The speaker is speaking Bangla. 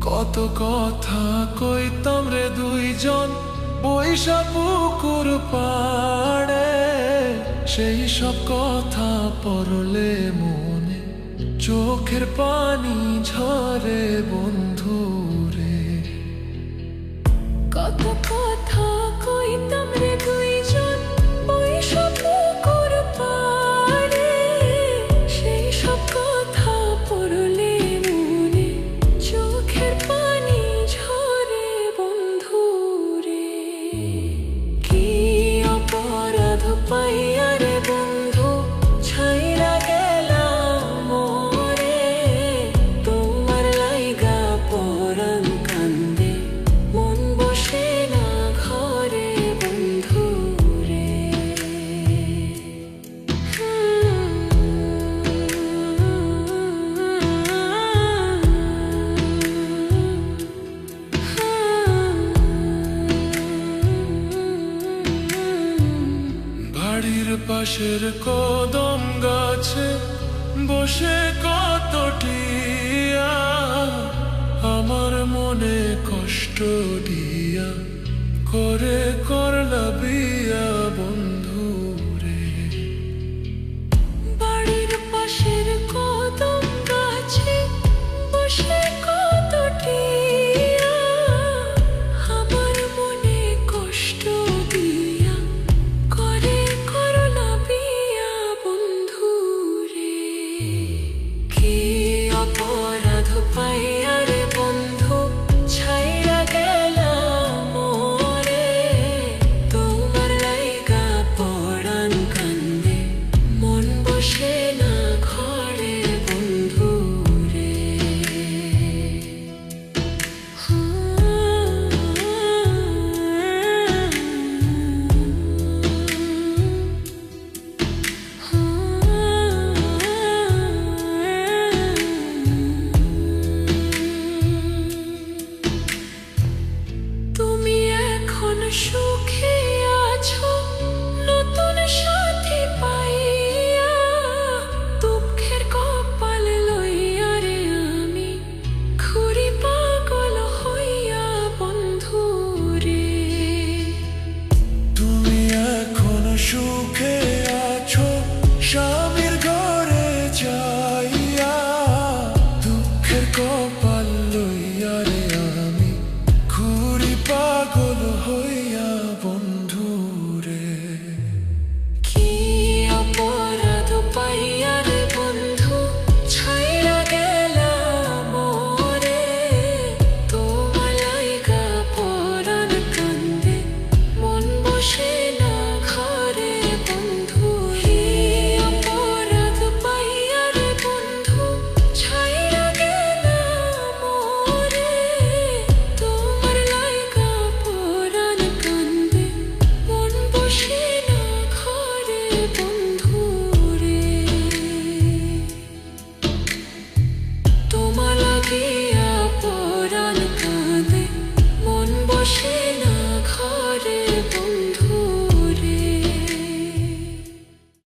কত কথা কইতাম রে দুইজন বৈশা পুকুর পাড়ে, সেই সব কথা পড়লে মনে চোখের পানি ঝরে বন্ধু রে। কত কথা কইতাম রে দুইজন বৈশা পুকুর পাড়ে, সেই সব কথা পড়লে মনে চোখের পানি ঝরে বন্ধু রে। কি অপরাধ পাইয়া রে বন্ধু ছাইরা গেলাম মোরে, তোমার লাইগা পরাণ কান্দে মন বসে না ঘরে বন্ধু রে। বাড়ির পাশের কদম গাছে বসে কত টিয়া, আমার মনে কষ্ট দিয়া করে করে